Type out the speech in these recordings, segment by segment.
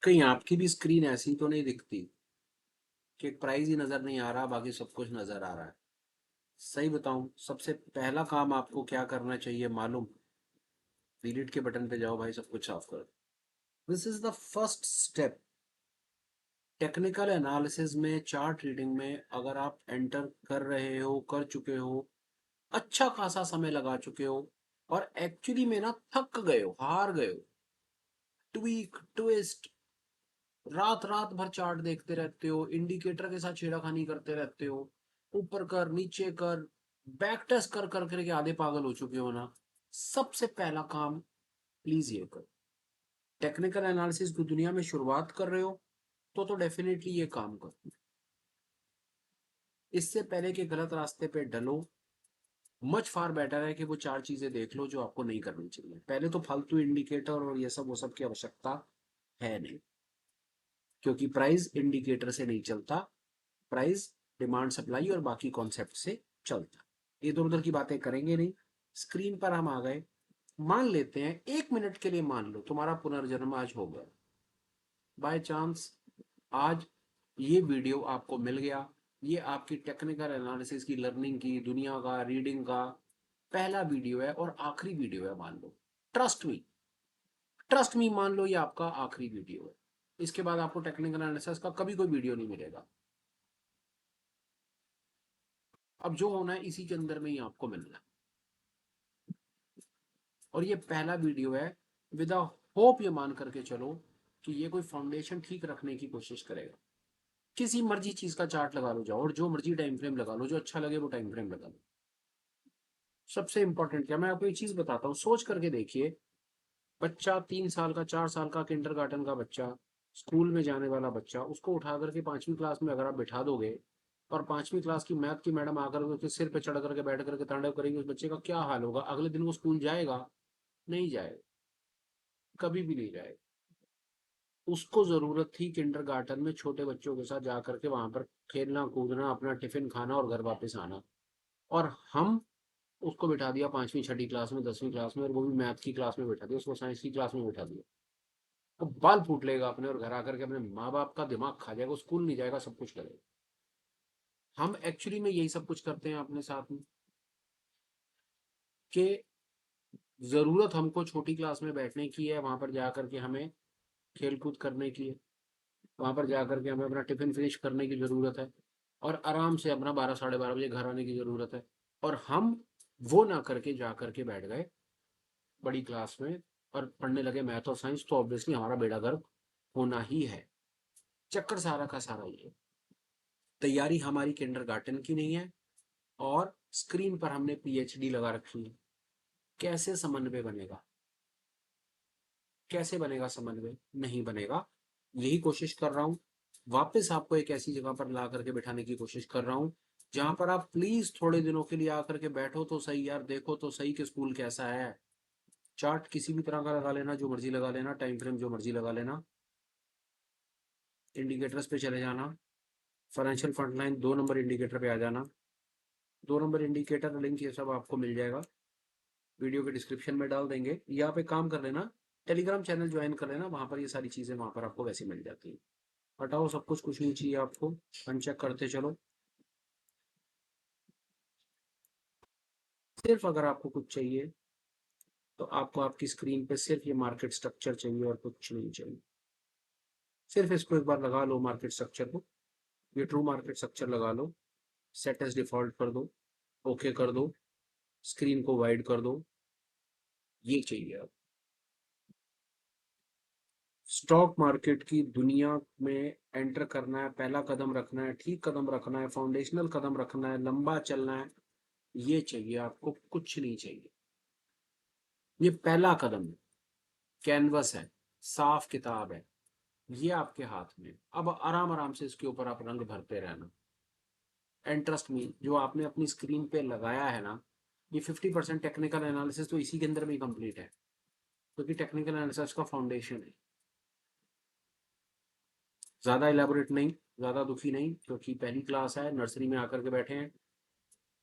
कहीं आपकी भी स्क्रीन ऐसी तो नहीं दिखती कि एक प्राइस ही नजर नहीं आ रहा, बाकी सब कुछ नजर आ रहा है? सही बताऊं, सबसे पहला काम आपको क्या करना चाहिए मालूम? डिलीट के बटन पे जाओ भाई, सब कुछ साफ कर दो। This is the first step. Technical analysis में, चार्ट रीडिंग में अगर आप एंटर कर रहे हो, कर चुके हो, अच्छा खासा समय लगा चुके हो, और एक्चुअली में ना थक गए हो, हार गए हो, ट्वीक ट्विस्ट, रात रात भर चार्ट देखते रहते हो, इंडिकेटर के साथ छेड़ाखानी करते रहते हो, ऊपर कर नीचे कर, बैक टेस्ट कर कर करके आधे पागल हो चुके हो ना, सबसे पहला काम प्लीज ये करो। टेक्निकल एनालिसिस की दुनिया में शुरुआत कर रहे हो तो डेफिनेटली ये काम करो। इससे पहले कि गलत रास्ते पे डलो, मच फार बेटर है कि वो चार चीजें देख लो जो आपको नहीं करनी चाहिए। पहले तो फालतू इंडिकेटर और ये सब वो सब की आवश्यकता है नहीं, क्योंकि प्राइस इंडिकेटर से नहीं चलता, प्राइस डिमांड सप्लाई और बाकी कॉन्सेप्ट से चलता। इधर उधर की बातें करेंगे नहीं। स्क्रीन पर हम आ गए, मान लेते हैं 1 मिनट के लिए, मान लो तुम्हारा पुनर्जन्म आज हो गया, बाय चांस आज ये वीडियो आपको मिल गया। ये आपकी टेक्निकल एनालिसिस की, लर्निंग की, दुनिया का, रीडिंग का पहला वीडियो है और आखिरी वीडियो है, मान लो। ट्रस्ट मी, ट्रस्ट मी, मान लो ये आपका आखिरी वीडियो है। इसके बाद आपको टेक्निकल एनालिसिस का कभी कोई वीडियो नहीं मिलेगा। अब जो होना है इसी के अंदर में ही आपको मिलना है। और ये पहला वीडियो है, विद होप ये मान करके चलो कि ये कोई फाउंडेशन ठीक रखने की कोशिश करेगा। किसी मर्जी चीज का चार्ट लगा लो जाओ, और जो मर्जी टाइम फ्रेम लगा लो, जो अच्छा लगे वो टाइम फ्रेम लगा लो। सबसे इंपॉर्टेंट क्या, मैं आपको एक चीज बताता हूँ, सोच करके देखिए। बच्चा 3 साल का, 4 साल का, किंडरगार्टन का बच्चा, स्कूल में जाने वाला बच्चा, उसको उठा करके 5वीं क्लास में अगर आप बिठा दोगे, और 5वीं क्लास की मैथ की मैडम आकर उसके सिर पे चढ़ करके बैठ करके तांडव करेगी, उस बच्चे का क्या हाल होगा? अगले दिन वो स्कूल जाएगा? नहीं जाएगा, कभी भी नहीं जाएगा। उसको जरूरत थी किंडरगार्टन में छोटे बच्चों के साथ जा करके वहां पर खेलना कूदना, अपना टिफिन खाना और घर वापस आना। और हम उसको बिठा दिया 5वीं 6ठी क्लास में, 10वीं क्लास में, और वो भी मैथ की क्लास में बिठा दिया, उसको साइंस की क्लास में बिठा दिया। वो बाल फूट लेगा अपने, और घर आकर के अपने माँ बाप का दिमाग खा जाएगा, स्कूल नहीं जाएगा, सब कुछ करेगा। हम एक्चुअली में यही सब कुछ करते हैं अपने साथ में, कि जरूरत हमको छोटी क्लास में बैठने की है, वहां पर जाकर के हमें खेल कूद करने की है, वहां पर जाकर के हमें अपना टिफिन फिनिश करने की जरूरत है, और आराम से अपना 12 साढ़े 12 बजे घर आने की जरूरत है। और हम वो ना करके जा करके बैठ गए बड़ी क्लास में और पढ़ने लगे मैथ और साइंस, तो ऑब्वियसली हमारा बेड़ा गर्क होना ही है। चक्कर सारा का सारा ये, तैयारी हमारी किंडरगार्टन की नहीं है, और स्क्रीन पर हमने पीएचडी लगा रखी है। कैसे समन्वय बनेगा? कैसे बनेगा समन्वय? नहीं बनेगा। यही कोशिश कर रहा हूं, वापस आपको एक ऐसी जगह पर ला करके बिठाने की कोशिश कर रहा हूं जहां पर आप प्लीज थोड़े दिनों के लिए आकर के बैठो तो सही यार, देखो तो सही कि स्कूल कैसा है। चार्ट किसी भी तरह का लगा लेना, जो मर्जी लगा लेना, टाइम फ्रेम जो मर्जी लगा लेना, इंडिकेटर्स पे चले जाना, फाइनेंशियल फ्रंटलाइन 2 नंबर इंडिकेटर पे आ जाना। 2 नंबर इंडिकेटर लिंक ये सब आपको मिल जाएगा, वीडियो के डिस्क्रिप्शन में डाल देंगे, या आप एक काम कर लेना, टेलीग्राम चैनल ज्वाइन कर लेना, वहां पर ये सारी चीजें वहां पर आपको वैसे मिल जाती है। हटाओ सब कुछ, कुछ नहीं चाहिए आपको, अनचेक करते चलो। सिर्फ अगर आपको कुछ चाहिए तो आपको आपकी स्क्रीन पे सिर्फ ये मार्केट स्ट्रक्चर चाहिए और कुछ नहीं चाहिए। सिर्फ इसको एक बार लगा लो, मार्केट स्ट्रक्चर को, ये ट्रू मार्केट स्ट्रक्चर लगा लो, सेट एज डिफॉल्ट कर दो, ओके कर दो, स्क्रीन को वाइड कर दो। ये चाहिए अब। स्टॉक मार्केट की दुनिया में एंटर करना है, पहला कदम रखना है, ठीक कदम रखना है, फाउंडेशनल कदम रखना है, लंबा चलना है, ये चाहिए आपको, कुछ नहीं चाहिए। ये पहला कदम है, कैनवस है, साफ किताब है, ये आपके हाथ में। अब आराम आराम से इसके ऊपर आप रंग भरते रहना। एंड ट्रस्ट मी, जो आपने अपनी स्क्रीन पे लगाया है ना, ये 50% टेक्निकल एनालिसिस तो इसी के अंदर में ही कंप्लीट है, क्योंकि टेक्निकल एनालिसिस का फाउंडेशन है। ज्यादा इलेबोरेट नहीं, ज्यादा दुखी नहीं, क्योंकि पहली क्लास है, नर्सरी में आकर के बैठे हैं,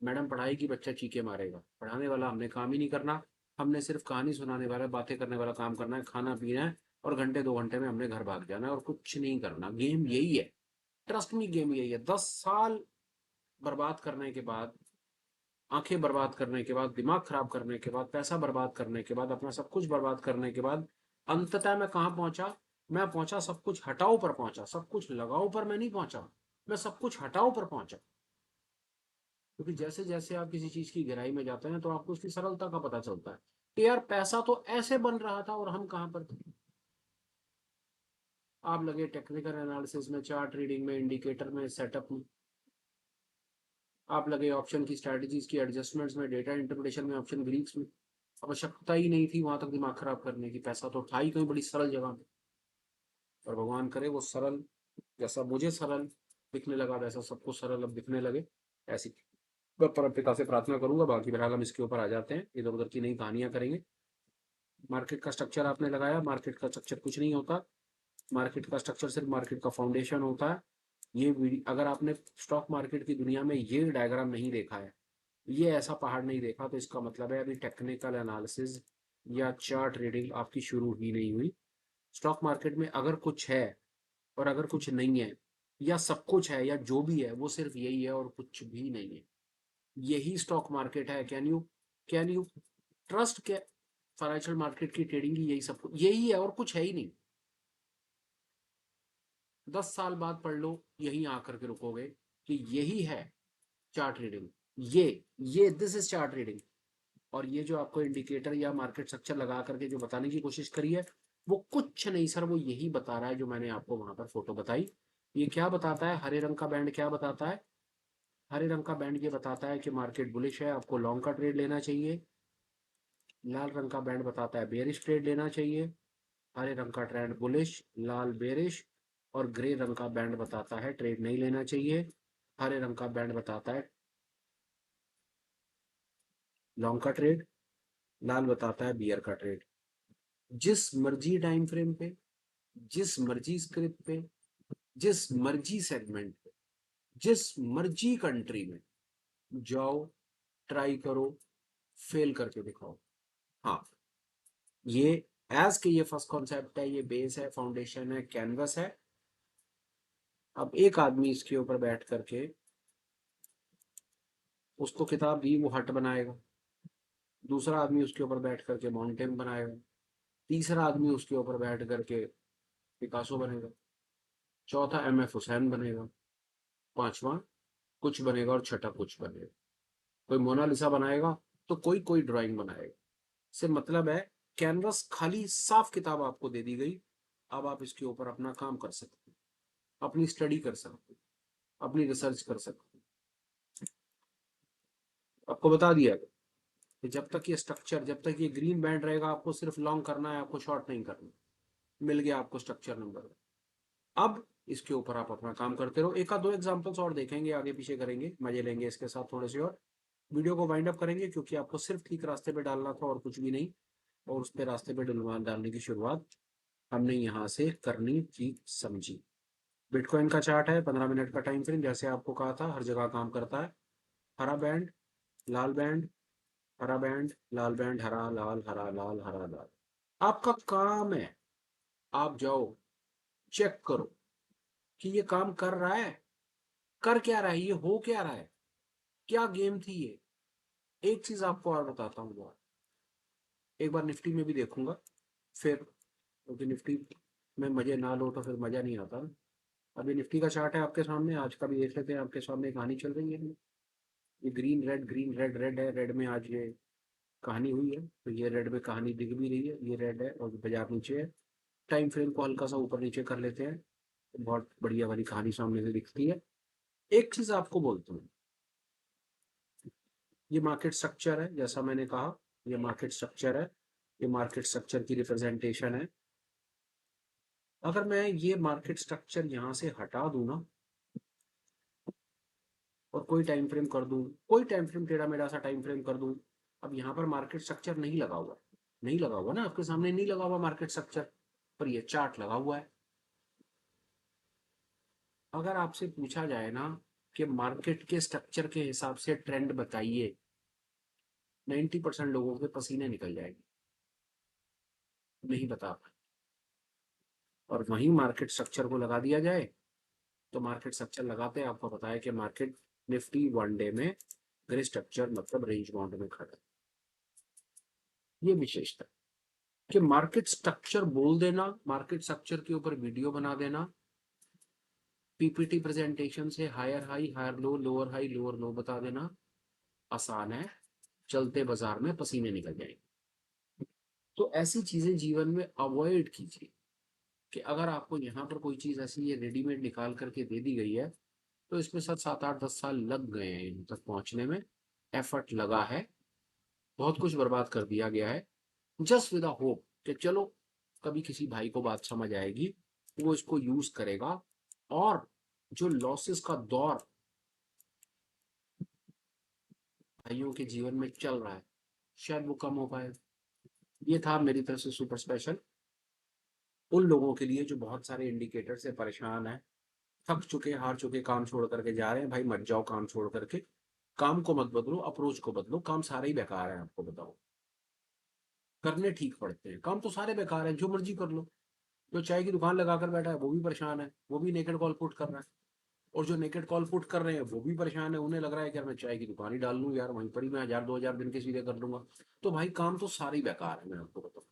मैडम पढ़ाएगी, बच्चा चीखे मारेगा, पढ़ाने वाला हमने काम ही नहीं करना। हमने सिर्फ कहानी सुनाने वाला, बातें करने वाला काम करना है, खाना पीना है, और घंटे 2 घंटे में हमने घर भाग जाना है और कुछ नहीं करना। गेम यही है, ट्रस्ट मी, गेम यही है। 10 साल बर्बाद करने के बाद, आंखें बर्बाद करने के बाद, दिमाग खराब करने के बाद, पैसा बर्बाद करने के बाद, अपना सब कुछ बर्बाद करने के बाद, अंततः मैं कहाँ पहुंचा? मैं पहुंचा सब कुछ हटाओ पर पहुंचा, सब कुछ लगाओ पर मैं नहीं पहुंचा, मैं सब कुछ हटाओ पर पहुंचा। क्योंकि जैसे जैसे आप किसी चीज की गहराई में जाते हैं तो आपको उसकी सरलता का पता चलता है कि यार पैसा तो ऐसे बन रहा था और हम कहाँ पर थे। आप लगे टेक्निकल एनालिसिस में, चार्ट रीडिंग में, इंडिकेटर में, सेटअप में, आप लगे ऑप्शन की स्ट्रैटेजीज की एडजस्टमेंट्स में, डेटा इंटरप्रिटेशन में, ऑप्शन ग्रीक्स में। आवश्यकता ही नहीं थी वहां तक दिमाग खराब करने की, पैसा तो था ही कहीं बड़ी सरल जगह पे। और भगवान करे वो सरल, जैसा मुझे सरल दिखने लगा वैसा सबको सरल अब दिखने लगे। ऐसी मैं परम पिता से प्रार्थना करूंगा। बाकी फिलहाल हम इसके ऊपर आ जाते हैं, इधर उधर की नई कहानियां करेंगे। मार्केट का स्ट्रक्चर आपने लगाया, मार्केट का स्ट्रक्चर कुछ नहीं होता। मार्केट का स्ट्रक्चर सिर्फ मार्केट का फाउंडेशन होता है। ये अगर आपने स्टॉक मार्केट की दुनिया में ये डायग्राम नहीं देखा है, ये ऐसा पहाड़ नहीं देखा, तो इसका मतलब है अभी टेक्निकल एनालिसिस या चार्ट रीडिंग आपकी शुरू ही नहीं हुई। स्टॉक मार्केट में अगर कुछ है और अगर कुछ नहीं है, या सब कुछ है या जो भी है वो सिर्फ यही है और कुछ भी नहीं है। यही स्टॉक मार्केट है। कैन यू ट्रस्ट के फाइनेंशियल मार्केट की ट्रेडिंग की यही सब कुछ यही है और कुछ है ही नहीं। 10 साल बाद पढ़ लो, यही आकर के रुकोगे कि यही है चार्ट रीडिंग। ये दिस इज चार्ट रीडिंग। और ये जो आपको इंडिकेटर या मार्केट स्ट्रक्चर लगा करके जो बताने की कोशिश करी है, वो कुछ नहीं सर, वो यही बता रहा है जो मैंने आपको वहां पर फोटो बताई। ये क्या बताता है? हरे रंग का बैंड क्या बताता है? हरे रंग का बैंड ये बताता है कि मार्केट बुलिश है, आपको लॉन्ग का ट्रेड लेना चाहिए। लाल रंग का बैंड बताता है बेरिश ट्रेड लेना चाहिए। हरे रंग का ट्रेंड बुलिश, लाल बेरिश। और ग्रे रंग का बैंड बताता है ट्रेड नहीं लेना चाहिए। हरे रंग का बैंड बताता है लॉन्ग का ट्रेड, लाल बताता है बियर का ट्रेड। जिस मर्जी टाइम फ्रेम पे, जिस मर्जी स्क्रिप्ट पे, जिस मर्जी सेगमेंट पे, जिस मर्जी कंट्री में जाओ, ट्राई करो, फेल करके दिखाओ। हाँ, ये एज के ये फर्स्ट कॉन्सेप्ट है, ये बेस है, फाउंडेशन है, कैनवस है। अब एक आदमी इसके ऊपर बैठ करके, उसको किताब दी वो हट बनाएगा, दूसरा आदमी उसके ऊपर बैठ करके माउंटेन बनाएगा, तीसरा आदमी उसके ऊपर बैठ करके पिकासो बनेगा, चौथा एम एफ हुसैन बनेगा, पांचवा कुछ बनेगा और छठा कुछ बनेगा। कोई मोनालिसा बनाएगा तो कोई कोई ड्राइंग बनाएगा। से मतलब है, कैनवस खाली साफ किताब आपको दे दी गई। अब आप इसके ऊपर अपना काम कर सकते हैं, अपनी स्टडी कर सकते हैं, अपनी रिसर्च कर सकते हैं। आपको बता दिया कि जब तक ये स्ट्रक्चर, जब तक ये ग्रीन बैंड रहेगा, आपको सिर्फ लॉन्ग करना है, आपको शॉर्ट नहीं करना। मिल गया आपको स्ट्रक्चर नंबर। अब इसके ऊपर आप अपना काम करते रहो। एक आध दो एग्जांपल्स और देखेंगे, आगे पीछे करेंगे, मजे लेंगे इसके साथ थोड़े से, और वीडियो को वाइंड अप करेंगे क्योंकि आपको सिर्फ ठीक रास्ते पे डालना था और कुछ भी नहीं। और उस पे रास्ते पे डालने की शुरुआत हमने यहाँ से करनी थी, समझी। बिटकॉइन का चार्ट है, 15 मिनट का टाइम फ्रेम, जैसे आपको कहा था हर जगह काम करता है। हरा बैंड, लाल बैंड, हरा बैंड, लाल बैंड, हरा लाल, हरा लाल, हरा लाल। आपका काम है, आप जाओ चेक करो कि ये काम कर रहा है, कर क्या रहा है, ये हो क्या रहा है, क्या गेम थी ये। एक चीज आपको और बताता हूँ, एक बार निफ्टी में भी देखूंगा फिर, क्योंकि निफ्टी में मजे ना लो तो फिर मजा नहीं आता। अभी निफ्टी का चार्ट है आपके सामने, आज का भी देख लेते हैं। आपके सामने कहानी चल रही है, ये green red, green red, red है, रेड में आज ये कहानी हुई है, तो ये रेड में कहानी दिख भी रही है, ये रेड है और बाजार नीचे है। टाइम फ्रेम को हल्का सा ऊपर नीचे कर लेते हैं, तो बहुत बढ़िया वाली कहानी सामने से दिखती है। एक चीज आपको बोलता हूँ, ये मार्केट स्ट्रक्चर है, जैसा मैंने कहा, ये मार्केट स्ट्रक्चर है, ये मार्केट स्ट्रक्चर की रिप्रेजेंटेशन है। अगर मैं ये मार्केट स्ट्रक्चर यहाँ से हटा दूं ना, और कोई टाइम फ्रेम कर दूं, कोई टाइम फ्रेम टेढ़ा मेढ़ा सा टाइम फ्रेम कर दूं, अब यहाँ पर मार्केट स्ट्रक्चर नहीं लगा हुआ, नहीं लगा हुआ ना, आपके सामने नहीं लगा हुआ मार्केट स्ट्रक्चर, पर ये चार्ट लगा हुआ है। अगर आपसे पूछा जाए ना कि मार्केट के स्ट्रक्चर के हिसाब से ट्रेंड बताइए, 90% लोगों के पसीने निकल जाएंगे, नहीं बता पाए। और वहीं मार्केट स्ट्रक्चर को लगा दिया जाए, तो मार्केट स्ट्रक्चर लगाते हैं आपको पता है कि मार्केट निफ्टी 1 डे में ग्रे स्ट्रक्चर मतलब रेंज बाउंड में खड़ा है। ये विशेषता कि मार्केट स्ट्रक्चर बोल देना, मार्केट स्ट्रक्चर के ऊपर वीडियो बना देना, पीपीटी प्रेजेंटेशन से higher high higher low lower high lower low बता देना आसान है, चलते बाजार में पसीने निकल जाएंगे। तो ऐसी चीजें जीवन में अवॉइड कीजिए कि अगर आपको यहाँ पर कोई चीज ऐसी है रेडीमेड निकाल करके दे दी गई है, तो इसमें 7 8 10 साल लग गए हैं यहाँ तक पहुंचने में, एफर्ट लगा है, बहुत कुछ बर्बाद कर दिया गया है, जस्ट विद अ होप कि चलो कभी किसी भाई को बात समझ आएगी, वो इसको यूज करेगा और जो लॉसेस का दौर भाइयों के जीवन में चल रहा है शायद वो कम हो पाए। ये था मेरी तरफ से सुपर स्पेशल उन लोगों के लिए जो बहुत सारे इंडिकेटर से परेशान है, थक चुके हार चुके, काम छोड़ करके जा रहे हैं। भाई मत जाओ काम छोड़ करके, काम को मत बदलो, अप्रोच को बदलो, काम सारे ही बेकार है आपको बताओ, करने ठीक पड़ते हैं, काम तो सारे बेकार है, जो मर्जी कर लो। जो चाय की दुकान लगाकर बैठा है वो भी परेशान है, वो भी नेकेड कॉल पुट कर रहा है, और जो नेकेड कॉल पुट कर रहे हैं वो भी परेशान है, उन्हें लग रहा है कि यार मैं चाय की दुकान ही डाल लूँ यार, वहीं पर ही मैं 1000 2000 दिन के सीधे कर लूंगा। तो भाई काम तो सारे ही बेकार है मैं आपको बताऊँ।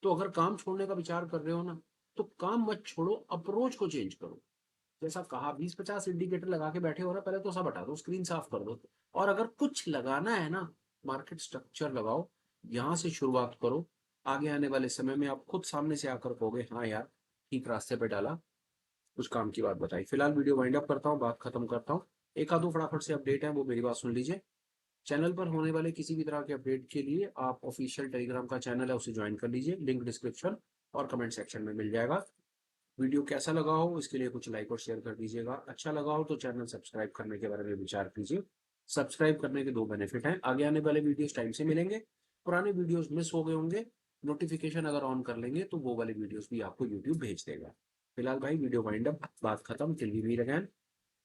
तो अगर काम छोड़ने का विचार कर रहे हो ना, तो काम मत छोड़ो, अप्रोच को चेंज करो। जैसा कहा 20 50 इंडिकेटर लगा के बैठे हो ना, पहले तो सब हटा दो, स्क्रीन साफ कर दो, और अगर कुछ लगाना है ना, मार्केट स्ट्रक्चर लगाओ, यहाँ से शुरुआत करो। आगे आने वाले समय में आप खुद सामने से आकर कहोगे हाँ यार ठीक रास्ते पे डाला, कुछ काम की बात बताई। फिलहाल वीडियो वाइंड अप करता हूँ, बात खत्म करता हूँ। एक आधो फटाफट से अपडेट है वो मेरी बात सुन लीजिए। चैनल पर होने वाले किसी भी तरह के अपडेट के लिए आप ऑफिशियल टेलीग्राम का चैनल है उसे ज्वाइन कर लीजिए, लिंक डिस्क्रिप्शन और कमेंट सेक्शन में मिल जाएगा। वीडियो कैसा लगा हो इसके लिए कुछ लाइक और शेयर कर दीजिएगा, अच्छा लगा हो तो चैनल सब्सक्राइब करने के बारे में विचार कीजिए। सब्सक्राइब करने के 2 बेनिफिट हैं, आगे आने वाले वीडियोस टाइम से मिलेंगे, पुराने वीडियोस मिस हो गए होंगे, नोटिफिकेशन अगर ऑन कर लेंगे तो वो वाले वीडियोस भी आपको यूट्यूब भेज देगा। फिलहाल भाई वीडियो वाइंड अप, बात खत्म, till we meet again,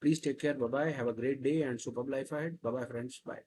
please take care, bye bye, have a great day and super life ahead, bye bye friends, bye.